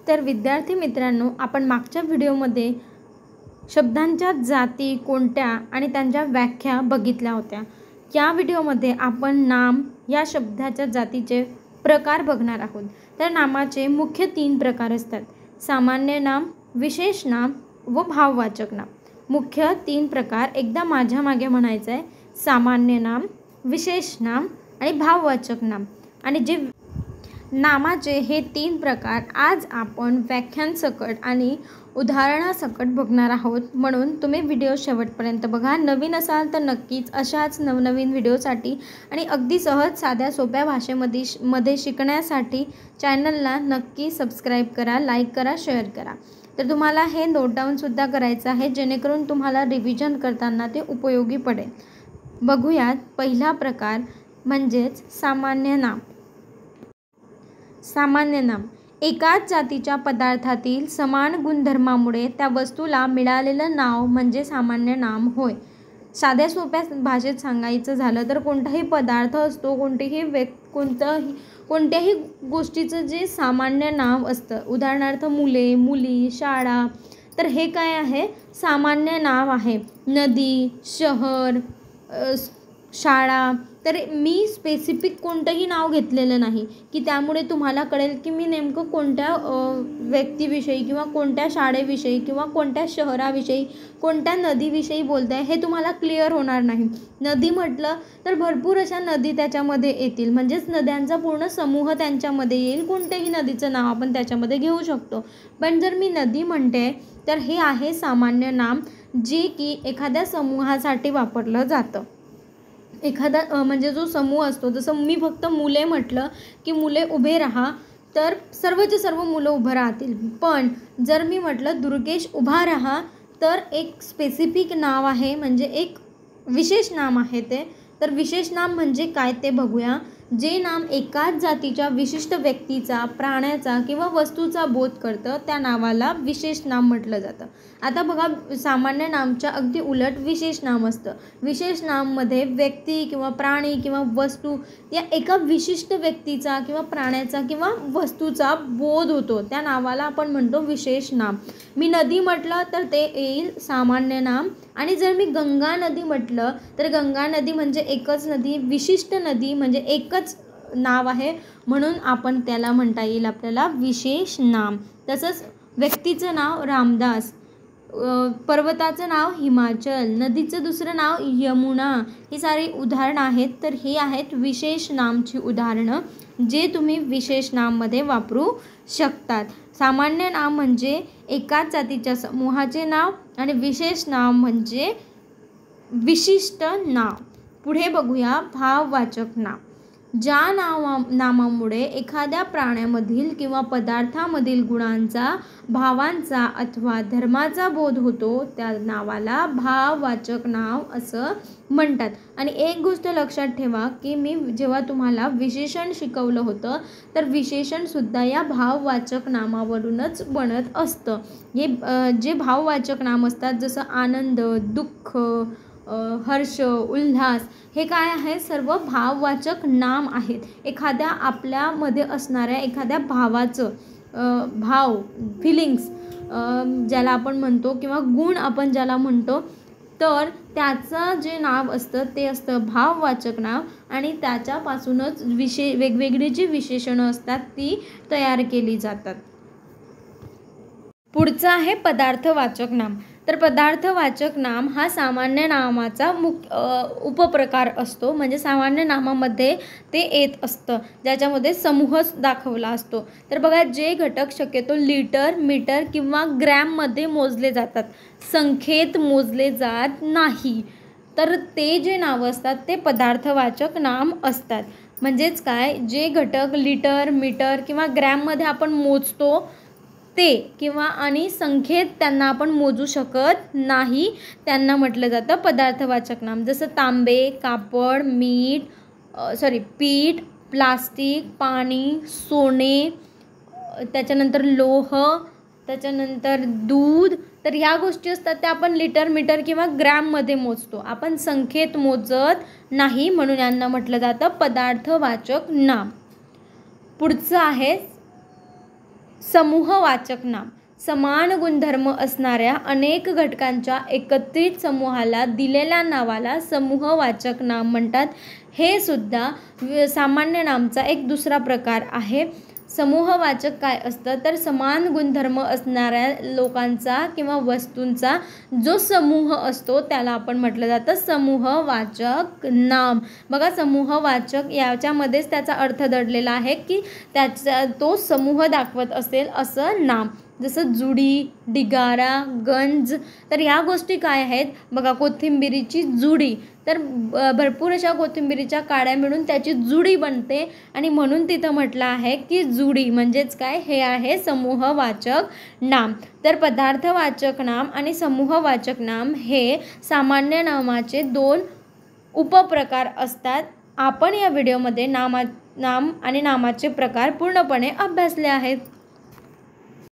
तर विद्यार्थी मित्रांनो, आपण मागच्या व्हिडिओमध्ये शब्दांच्या जाती कोणत्या आणि त्यांच्या व्याख्या बघितल्या होत्या। या व्हिडिओमध्ये आपण नाम या शब्दाच्या जातीचे प्रकार बघणार आहोत। तर नामाचे मुख्य 3 प्रकार असतात: सामान्य नाम, विशेष नाम व भाववाचक नाम। मुख्य 3 प्रकार एकदा माझ्या मागे म्हणायचं आहे: सामान्य नाम, विशेष नाम आणि भाववाचक नाम। आणि जे नामाचे हे 3 प्रकार आज आपण व्याख्यांसकट आणि उदाहरणासकट बघणार आहोत, म्हणून तुम्ही व्हिडिओ शेवटपर्यंत बघा। नवीन असाल तर नक्कीच अशाच नवनवीन व्हिडिओसाठी आणि अगदी सहज साध्या सोप्या भाषेमध्ये शिकण्यासाठी चॅनलला नक्की सबस्क्राईब करा, लाईक करा, शेअर करा। तर तुम्हाला हे नोट डाऊनसुद्धा करायचं आहे, जेणेकरून तुम्हाला रिव्हिजन करताना ते उपयोगी पडेल। बघूयात पहिला प्रकार म्हणजेच सामान्य नाम। सामान्य नाम एकाच जातीच्या पदार्थातील समान गुणधर्मामुळे त्या वस्तूला मिळालेलं नाव म्हणजे सामान्य नाम होय। साध्या सोप्या भाषेत सांगायचं झालं तर कोणताही पदार्थ असतो, कोणत्याही गोष्टीचं जे सामान्य नाव असतं, उदाहरणार्थ मुले, मुली, शाळा, तर हे काय आहे? सामान्य नाव आहे। नदी, शहर, शाळा, तर मी स्पेसिफिक कोणतंही नाव घेतलेलं नाही की त्यामुळे तुम्हाला कळेल की मी नेमकं कोणत्या व्यक्तीविषयी किंवा कोणत्या शाळेविषयी किंवा कोणत्या शहराविषयी, कोणत्या नदीविषयी बोलते आहे, हे तुम्हाला क्लिअर होणार नाही। नदी म्हटलं तर भरपूर अशा नदी त्याच्यामध्ये येतील, म्हणजेच नद्यांचा पूर्ण समूह त्यांच्यामध्ये येईल। कोणत्याही नदीचं नाव आपण त्याच्यामध्ये घेऊ शकतो, पण जर मी नदी म्हणते तर हे आहे सामान्य नाम, जे की एखाद्या समूहासाठी वापरलं जातं। एखादा म्हणजे जो समूह असतो, जसं मी फक्त मुले म्हटलं की मुले उभे राहा, तर सर्वचे सर्व मुलं उभं राहतील। पण जर मी म्हटलं दुर्गेश उभा राहा, तर एक स्पेसिफिक नाव आहे, म्हणजे एक विशेष नाम आहे ते। तर विशेष नाम म्हणजे काय ते बघूया। जे नाम एकाच जातीच्या विशिष्ट व्यक्तीचा, प्राण्याचा किंवा वस्तूचा बोध करतं त्या नावाला विशेष नाम म्हटलं जातं। आता बघा, सामान्य नामच्या अगदी उलट विशेष नाम असतं। विशेष नाममध्ये व्यक्ती किंवा प्राणी किंवा वस्तू या एका विशिष्ट व्यक्तीचा किंवा प्राण्याचा किंवा वस्तूचा बोध होतो, त्या नावाला आपण म्हणतो विशेष नाम। मी नदी म्हटलं तर ते येईल सामान्य नाम। आणि जर मी गंगा नदी म्हटलं तर गंगा नदी म्हणजे एकच नदी, विशिष्ट नदी म्हणजे एकच नाव आहे, म्हणून आपण त्याला म्हणता येईल आपल्याला विशेष नाम। तसंच व्यक्तीचं नाव रामदास, पर्वताचं नाव हिमाचल, नदीचं दुसरं नाव यमुना, ही सारी उदाहरणं आहेत। तर ही आहेत विशेष नामची उदाहरणं, जे तुम्ही विशेष नाममध्ये वापरू शकतात। सामान्य नाम म्हणजे एकाच जातीच्या समूहाचे नाव आणि विशेष नाव म्हणजे विशिष्ट नाव। पुढे बघूया भाववाचक नाम। ज्या नामामुळे एखाद्या प्राण्यामधील किंवा पदार्थामधील गुणांचा, भावांचा अथवा धर्माचा बोध होतो त्या नावाला भाववाचक नाव असं म्हणतात। आणि एक गोष्ट लक्षात ठेवा की मी जेव्हा तुम्हाला विशेषण शिकवलं होतं, तर विशेषणसुद्धा या भाववाचक नामावरूनच बनत असतं। हे जे भाववाचक नाम असतात, जसं आनंद, दुःख, हर्ष, उल्हास, हे काय आहे? सर्व भाववाचक नाम आहेत। एखाद्या आपल्यामध्ये असणाऱ्या एखाद्या भावाचं, भाव, फिलिंग्स ज्याला आपण म्हणतो किंवा गुण आपण ज्याला म्हणतो, तर त्याचं जे नाव असतं ते असतं भाववाचक नाव। आणि त्याच्यापासूनच वेगवेगळी जी विशेषणं असतात ती तयार केली जातात। पुढचं आहे पदार्थवाचक नाम। तर पदार्थवाचक नाम हा सामान्य नामाचा उपप्रकार असतो, म्हणजे सामान्य नामामध्ये ते येत असतं, ज्याच्यामध्ये समूहच दाखवला असतो। तर बघा, जे घटक शक्यतो लिटर, मीटर किंवा ग्रॅममध्ये मोजले जातात, संख्येत मोजले जात नाही, तर ते जे नावं असतात ते पदार्थवाचक नाम असतात। म्हणजेच काय, जे घटक लिटर, मीटर किंवा ग्रॅममध्ये आपण मोजतो ते, किंवा आणि संख्येत त्यांना आपण मोजू शकत नाही, त्यांना म्हटलं जातं पदार्थवाचक नाम। जसं तांबे, कापड, पीठ, प्लास्टिक, पाणी, सोने, त्याच्यानंतर लोह, त्याच्यानंतर दूध, तर ह्या गोष्टी असतात त्या आपण लिटर, मीटर किंवा ग्रॅममध्ये मोजतो, आपण संख्येत मोजत नाही, म्हणून यांना म्हटलं जातं पदार्थवाचक नाम। पुढचं आहे समूहवाचक नाम समान गुणधर्म असणाऱ्या अनेक घटकांच्या एकत्रित समूहाला दिलेल्या नावाला समूहवाचक नाम म्हणतात. हे सुद्धा सामान्य नामचा एक दुसरा प्रकार आहे. समूहवाचक काय असतं तर समान गुणधर्म असणाऱ्या लोकांचा किंवा वस्तूंचा जो समूह असतो त्याला आपण म्हटलं जातं समूहवाचक नाम. बघा, समूहवाचक याच्यामध्येच त्याचा अर्थ दडलेला आहे की त्याचा तो समूह दाखवत असेल असं नाम. जसं जुडी, ढिगारा, गंज. तर ह्या गोष्टी काय आहेत बघा, कोथिंबिरीची जुडी, तर भरपूर अशा कोथिंबिरीच्या काड्या मिळून त्याची जुडी बनते आणि म्हणून तिथं म्हटलं आहे की जुडी म्हणजेच काय, हे आहे समूहवाचक नाम. तर पदार्थवाचक नाम आणि समूहवाचक नाम हे सामान्य नामाचे 2 उपप्रकार असतात. आपण या व्हिडिओमध्ये नाम आणि नामाचे प्रकार पूर्णपणे अभ्यासले आहेत.